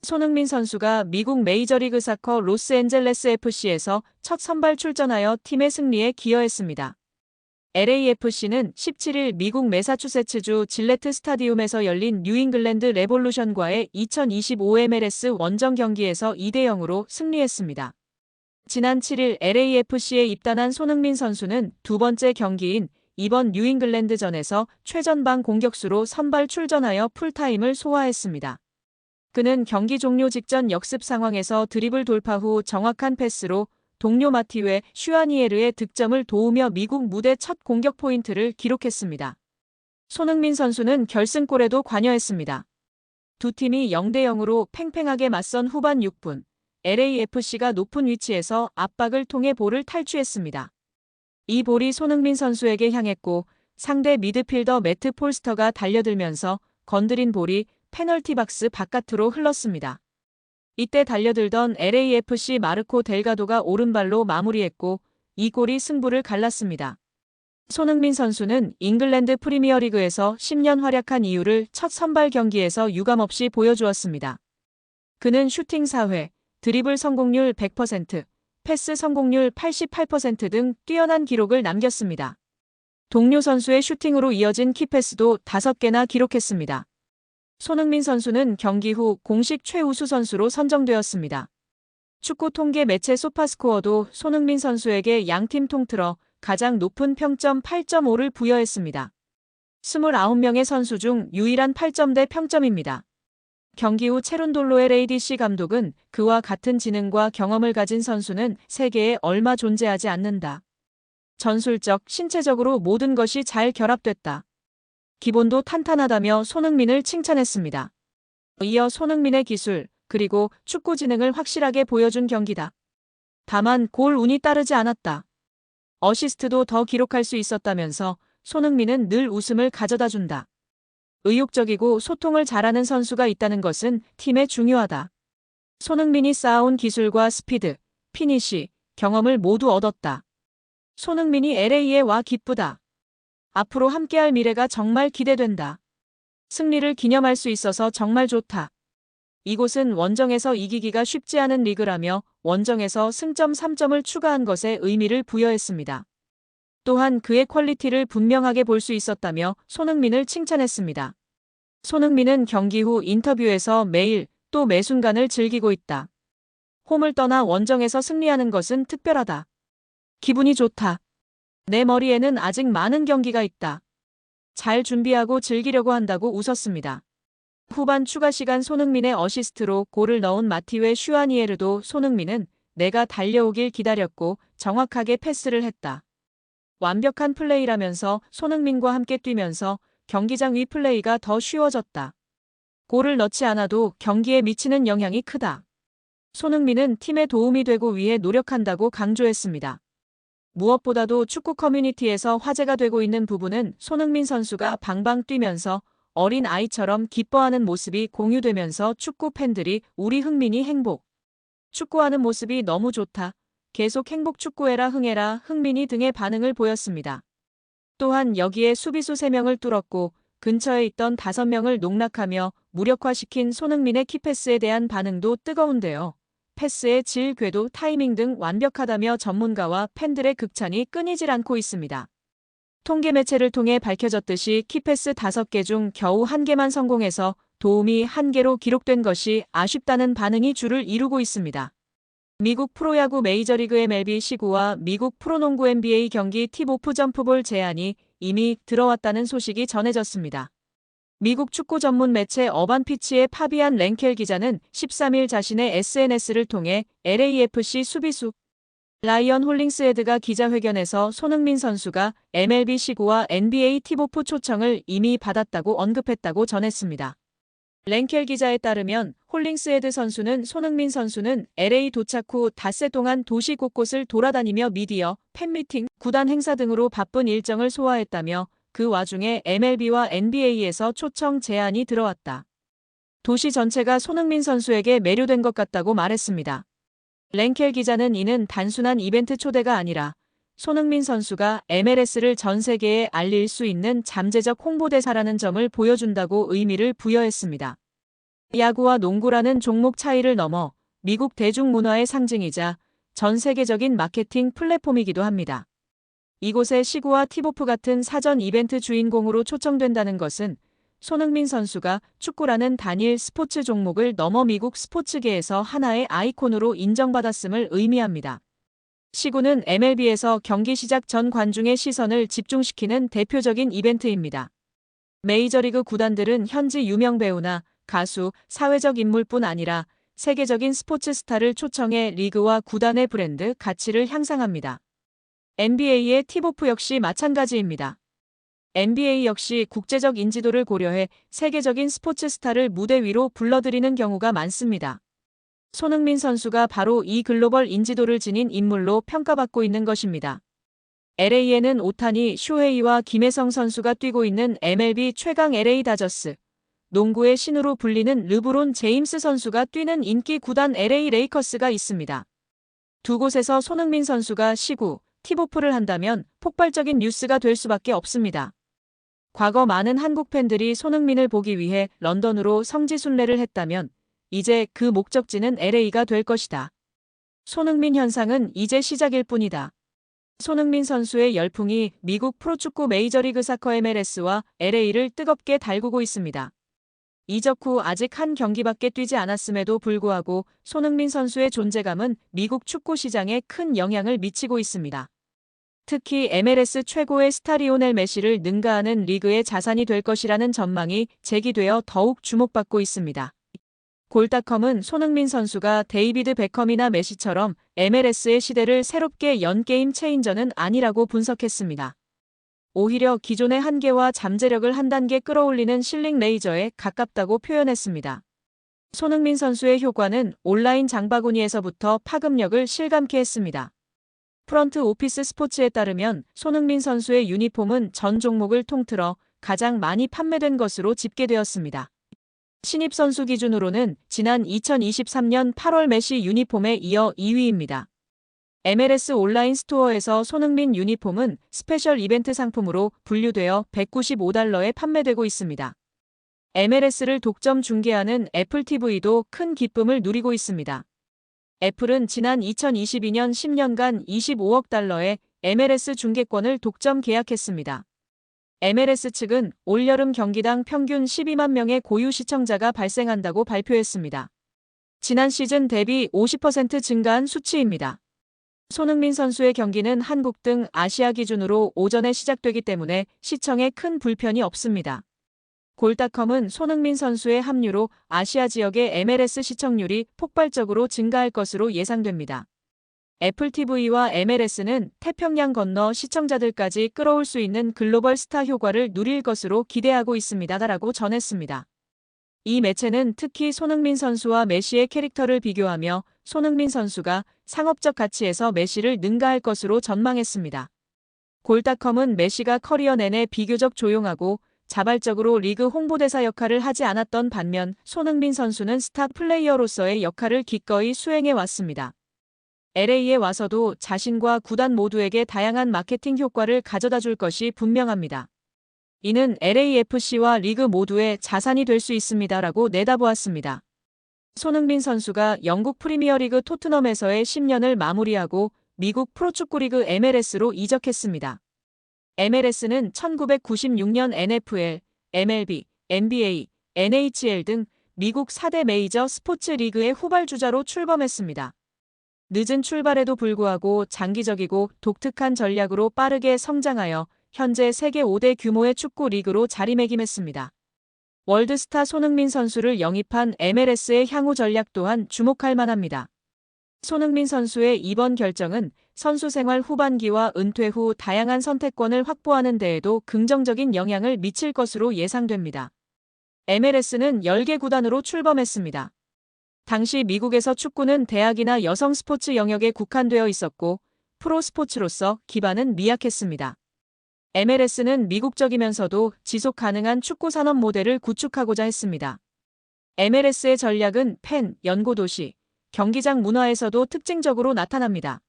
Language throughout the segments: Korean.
손흥민 선수가 미국 메이저리그 사커 로스앤젤레스 FC에서 첫 선발 출전하여 팀의 승리에 기여했습니다. LAFC는 17일 미국 매사추세츠주 질레트 스타디움에서 열린 뉴잉글랜드 레볼루션과의 2025 MLS 원정 경기에서 2대0으로 승리했습니다. 지난 7일 LAFC에 입단한 손흥민 선수는 두 번째 경기인 이번 뉴잉글랜드전에서 최전방 공격수로 선발 출전하여 풀타임을 소화했습니다. 그는 경기 종료 직전 역습 상황에서 드리블 돌파 후 정확한 패스로 동료 마티웨 슈아니에르의 득점을 도우며 미국 무대 첫 공격 포인트를 기록했습니다. 손흥민 선수는 결승골에도 관여했습니다. 두 팀이 0대0으로 팽팽하게 맞선 후반 6분, LAFC가 높은 위치에서 압박을 통해 볼을 탈취했습니다. 이 볼이 손흥민 선수에게 향했고 상대 미드필더 매트 폴스터가 달려들면서 건드린 볼이 페널티 박스 바깥으로 흘렀습니다. 이때 달려들던 LAFC 마르코 델가도가 오른발로 마무리했고 이 골이 승부를 갈랐습니다. 손흥민 선수는 잉글랜드 프리미어리그에서 10년 활약한 이유를 첫 선발 경기에서 유감없이 보여주었습니다. 그는 슈팅 4회, 드리블 성공률 100%, 패스 성공률 88% 등 뛰어난 기록을 남겼습니다. 동료 선수의 슈팅으로 이어진 키패스도 5개나 기록했습니다. 손흥민 선수는 경기 후 공식 최우수 선수로 선정되었습니다. 축구 통계 매체 소파스코어도 손흥민 선수에게 양팀 통틀어 가장 높은 평점 8.5를 부여했습니다. 29명의 선수 중 유일한 8점대 평점입니다. 경기 후 체룬돌로의 ADC 감독은 그와 같은 지능과 경험을 가진 선수는 세계에 얼마 존재하지 않는다. 전술적, 신체적으로 모든 것이 잘 결합됐다. 기본도 탄탄하다며 손흥민을 칭찬했습니다. 이어 손흥민의 기술, 그리고 축구 지능을 확실하게 보여준 경기다. 다만 골 운이 따르지 않았다. 어시스트도 더 기록할 수 있었다면서 손흥민은 늘 웃음을 가져다 준다. 의욕적이고 소통을 잘하는 선수가 있다는 것은 팀에 중요하다. 손흥민이 쌓아온 기술과 스피드, 피니시, 경험을 모두 얻었다. 손흥민이 LA에 와 기쁘다. 앞으로 함께할 미래가 정말 기대된다. 승리를 기념할 수 있어서 정말 좋다. 이곳은 원정에서 이기기가 쉽지 않은 리그라며 원정에서 승점 3점을 추가한 것에 의미를 부여했습니다. 또한 그의 퀄리티를 분명하게 볼 수 있었다며 손흥민을 칭찬했습니다. 손흥민은 경기 후 인터뷰에서 매일 또 매 순간을 즐기고 있다. 홈을 떠나 원정에서 승리하는 것은 특별하다. 기분이 좋다. 내 머리에는 아직 많은 경기가 있다. 잘 준비하고 즐기려고 한다고 웃었습니다. 후반 추가 시간 손흥민의 어시스트로 골을 넣은 마티웨 슈아니에르도 손흥민은 내가 달려오길 기다렸고 정확하게 패스를 했다. 완벽한 플레이라면서 손흥민과 함께 뛰면서 경기장 위 플레이가 더 쉬워졌다. 골을 넣지 않아도 경기에 미치는 영향이 크다. 손흥민은 팀에 도움이 되고 위해 노력한다고 강조했습니다. 무엇보다도 축구 커뮤니티에서 화제가 되고 있는 부분은 손흥민 선수가 방방 뛰면서 어린 아이처럼 기뻐하는 모습이 공유되면서 축구 팬들이 우리 흥민이 행복. 축구하는 모습이 너무 좋다. 계속 행복 축구해라 흥해라 흥민이 등의 반응을 보였습니다. 또한 여기에 수비수 3명을 뚫었고 근처에 있던 5명을 농락하며 무력화시킨 손흥민의 키패스에 대한 반응도 뜨거운데요. 패스의 질, 궤도, 타이밍 등 완벽하다며 전문가와 팬들의 극찬이 끊이질 않고 있습니다. 통계 매체를 통해 밝혀졌듯이 키패스 5개 중 겨우 1개만 성공해서 도움이 1개로 기록된 것이 아쉽다는 반응이 주를 이루고 있습니다. 미국 프로야구 메이저리그 MLB 시구와 미국 프로농구 NBA 경기 팁오프 점프볼 제한이 이미 들어왔다는 소식이 전해졌습니다. 미국 축구 전문 매체 어반피치의 파비안 랭켈 기자는 13일 자신의 SNS를 통해 LAFC 수비수 라이언 홀링스헤드가 기자회견에서 손흥민 선수가 MLB 시구와 NBA 팁오프 초청을 이미 받았다고 언급했다고 전했습니다. 랭켈 기자에 따르면 홀링스헤드 선수는 손흥민 선수는 LA 도착 후 닷새 동안 도시 곳곳을 돌아다니며 미디어, 팬미팅, 구단 행사 등으로 바쁜 일정을 소화했다며 그 와중에 MLB와 NBA에서 초청 제안이 들어왔다. 도시 전체가 손흥민 선수에게 매료된 것 같다고 말했습니다. 랭켈 기자는 이는 단순한 이벤트 초대가 아니라 손흥민 선수가 MLS를 전 세계에 알릴 수 있는 잠재적 홍보대사라는 점을 보여준다고 의미를 부여했습니다. 야구와 농구라는 종목 차이를 넘어 미국 대중문화의 상징이자 전 세계적인 마케팅 플랫폼이기도 합니다. 이곳에 시구와 팁오프 같은 사전 이벤트 주인공으로 초청된다는 것은 손흥민 선수가 축구라는 단일 스포츠 종목을 넘어 미국 스포츠계에서 하나의 아이콘으로 인정받았음을 의미합니다. 시구는 MLB에서 경기 시작 전 관중의 시선을 집중시키는 대표적인 이벤트입니다. 메이저리그 구단들은 현지 유명 배우나 가수, 사회적 인물뿐 아니라 세계적인 스포츠 스타를 초청해 리그와 구단의 브랜드 가치를 향상합니다. NBA의 팁오프 역시 마찬가지입니다. NBA 역시 국제적 인지도를 고려해 세계적인 스포츠 스타를 무대 위로 불러들이는 경우가 많습니다. 손흥민 선수가 바로 이 글로벌 인지도를 지닌 인물로 평가받고 있는 것입니다. LA에는 오타니, 쇼헤이와 김혜성 선수가 뛰고 있는 MLB 최강 LA 다저스, 농구의 신으로 불리는 르브론 제임스 선수가 뛰는 인기 구단 LA 레이커스가 있습니다. 두 곳에서 손흥민 선수가 시구, 팁오프를 한다면 폭발적인 뉴스가 될 수밖에 없습니다. 과거 많은 한국 팬들이 손흥민을 보기 위해 런던으로 성지순례를 했다면 이제 그 목적지는 LA가 될 것이다. 손흥민 현상은 이제 시작일 뿐이다. 손흥민 선수의 열풍이 미국 프로축구 메이저리그 사커 MLS와 LA를 뜨겁게 달구고 있습니다. 이적 후 아직 한 경기밖에 뛰지 않았음에도 불구하고 손흥민 선수의 존재감은 미국 축구 시장에 큰 영향을 미치고 있습니다. 특히 MLS 최고의 스타 리오넬 메시를 능가하는 리그의 자산이 될 것이라는 전망이 제기되어 더욱 주목받고 있습니다. 골닷컴은 손흥민 선수가 데이비드 베컴이나 메시처럼 MLS의 시대를 새롭게 연 게임 체인저는 아니라고 분석했습니다. 오히려 기존의 한계와 잠재력을 한 단계 끌어올리는 실링 레이저에 가깝다고 표현했습니다. 손흥민 선수의 효과는 온라인 장바구니에서부터 파급력을 실감케 했습니다. 프런트 오피스 스포츠에 따르면 손흥민 선수의 유니폼은 전 종목을 통틀어 가장 많이 판매된 것으로 집계되었습니다. 신입 선수 기준으로는 지난 2023년 8월 메시 유니폼에 이어 2위입니다. MLS 온라인 스토어에서 손흥민 유니폼은 스페셜 이벤트 상품으로 분류되어 $195에 판매되고 있습니다. MLS를 독점 중계하는 애플 TV도 큰 기쁨을 누리고 있습니다. 애플은 지난 2022년 10년간 $25억 MLS 중계권을 독점 계약했습니다. MLS 측은 올여름 경기당 평균 12만 명의 고유 시청자가 발생한다고 발표했습니다. 지난 시즌 대비 50% 증가한 수치입니다. 손흥민 선수의 경기는 한국 등 아시아 기준으로 오전에 시작되기 때문에 시청에 큰 불편이 없습니다. 골닷컴은 손흥민 선수의 합류로 아시아 지역의 MLS 시청률이 폭발적으로 증가할 것으로 예상됩니다. 애플 TV와 MLS는 태평양 건너 시청자들까지 끌어올 수 있는 글로벌 스타 효과를 누릴 것으로 기대하고 있습니다라고 전했습니다. 이 매체는 특히 손흥민 선수와 메시의 캐릭터를 비교하며 손흥민 선수가 상업적 가치에서 메시를 능가할 것으로 전망했습니다. 골닷컴은 메시가 커리어 내내 비교적 조용하고 자발적으로 리그 홍보대사 역할을 하지 않았던 반면 손흥민 선수는 스타 플레이어로서의 역할을 기꺼이 수행해 왔습니다. LA에 와서도 자신과 구단 모두에게 다양한 마케팅 효과를 가져다 줄 것이 분명합니다. 이는 LAFC와 리그 모두의 자산이 될 수 있습니다라고 내다보았습니다. 손흥민 선수가 영국 프리미어리그 토트넘에서의 10년을 마무리하고 미국 프로축구리그 MLS로 이적했습니다. MLS는 1996년 NFL, MLB, NBA, NHL 등 미국 4대 메이저 스포츠 리그의 후발주자로 출범했습니다. 늦은 출발에도 불구하고 장기적이고 독특한 전략으로 빠르게 성장하여 현재 세계 5대 규모의 축구 리그로 자리매김했습니다. 월드스타 손흥민 선수를 영입한 MLS의 향후 전략 또한 주목할 만합니다. 손흥민 선수의 이번 결정은 선수 생활 후반기와 은퇴 후 다양한 선택권을 확보하는 데에도 긍정적인 영향을 미칠 것으로 예상됩니다. MLS는 10개 구단으로 출범했습니다. 당시 미국에서 축구는 대학이나 여성 스포츠 영역에 국한되어 있었고 프로 스포츠로서 기반은 미약했습니다. MLS는 미국적이면서도 지속 가능한 축구 산업 모델을 구축하고자 했습니다. MLS의 전략은 팬, 연고도시, 경기장 문화에서도 특징적으로 나타납니다.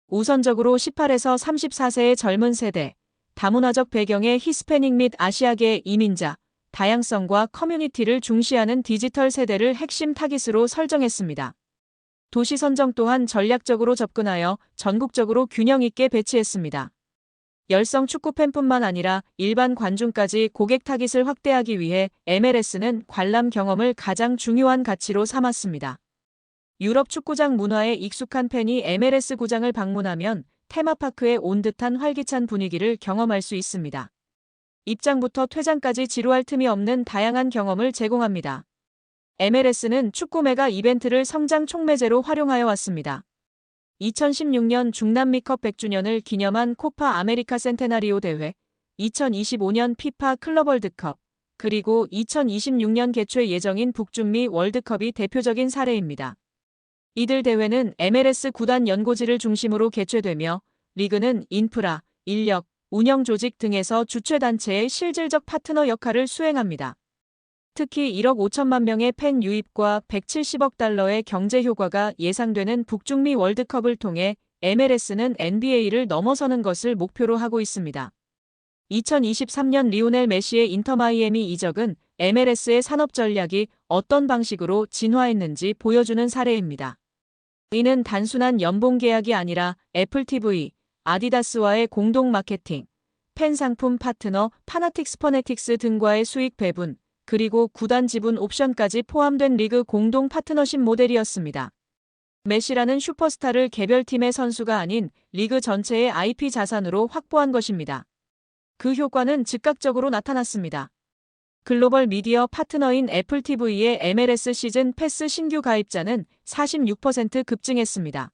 우선적으로 18에서 34세의 젊은 세대, 다문화적 배경의 히스패닉 및 아시아계 이민자, 다양성과 커뮤니티를 중시하는 디지털 세대를 핵심 타깃으로 설정했습니다. 도시 선정 또한 전략적으로 접근하여 전국적으로 균형 있게 배치했습니다. 열성 축구팬뿐만 아니라 일반 관중까지 고객 타깃을 확대하기 위해 MLS는 관람 경험을 가장 중요한 가치로 삼았습니다. 유럽 축구장 문화에 익숙한 팬이 MLS 구장을 방문하면 테마파크에 온 듯한 활기찬 분위기를 경험할 수 있습니다. 입장부터 퇴장까지 지루할 틈이 없는 다양한 경험을 제공합니다. MLS는 축구 메가 이벤트를 성장 촉매제로 활용하여 왔습니다. 2016년 중남미컵 100주년을 기념한 코파 아메리카 센테나리오 대회, 2025년 피파 클럽 월드컵, 그리고 2026년 개최 예정인 북중미 월드컵이 대표적인 사례입니다. 이들 대회는 MLS 구단 연고지를 중심으로 개최되며 리그는 인프라, 인력, 운영 조직 등에서 주최단체의 실질적 파트너 역할을 수행합니다. 특히 1억 5천만 명의 팬 유입과 170억 달러의 경제 효과가 예상되는 북중미 월드컵을 통해 MLS는 NBA를 넘어서는 것을 목표로 하고 있습니다. 2023년 리오넬 메시의 인터 마이애미 이적은 MLS의 산업 전략이 어떤 방식으로 진화했는지 보여주는 사례입니다. 이는 단순한 연봉 계약이 아니라 애플 TV, 아디다스와의 공동 마케팅, 팬 상품 파트너 파나틱스 퍼네틱스 등과의 수익 배분, 그리고 구단 지분 옵션까지 포함된 리그 공동 파트너십 모델이었습니다. 메시라는 슈퍼스타를 개별팀의 선수가 아닌 리그 전체의 IP 자산으로 확보한 것입니다. 그 효과는 즉각적으로 나타났습니다. 글로벌 미디어 파트너인 애플 TV의 MLS 시즌 패스 신규 가입자는 46% 급증했습니다.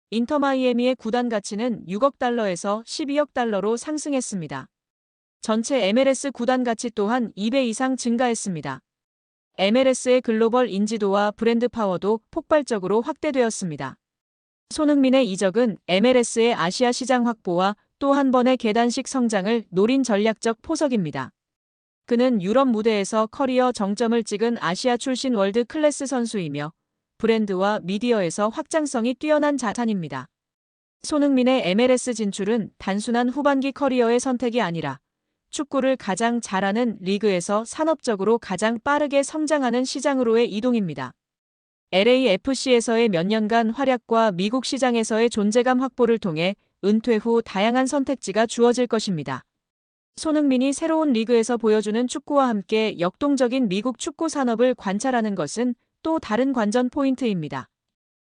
인터 마이애미의 구단 가치는 6억 달러에서 12억 달러로 상승했습니다. 전체 MLS 구단 가치 또한 2배 이상 증가했습니다. MLS의 글로벌 인지도와 브랜드 파워도 폭발적으로 확대되었습니다. 손흥민의 이적은 MLS의 아시아 시장 확보와 또 한 번의 계단식 성장을 노린 전략적 포석입니다. 그는 유럽 무대에서 커리어 정점을 찍은 아시아 출신 월드 클래스 선수이며 브랜드와 미디어에서 확장성이 뛰어난 자산입니다. 손흥민의 MLS 진출은 단순한 후반기 커리어의 선택이 아니라 축구를 가장 잘하는 리그에서 산업적으로 가장 빠르게 성장하는 시장으로의 이동입니다. LAFC에서의 몇 년간 활약과 미국 시장에서의 존재감 확보를 통해 은퇴 후 다양한 선택지가 주어질 것입니다. 손흥민이 새로운 리그에서 보여주는 축구와 함께 역동적인 미국 축구 산업을 관찰하는 것은 또 다른 관전 포인트입니다.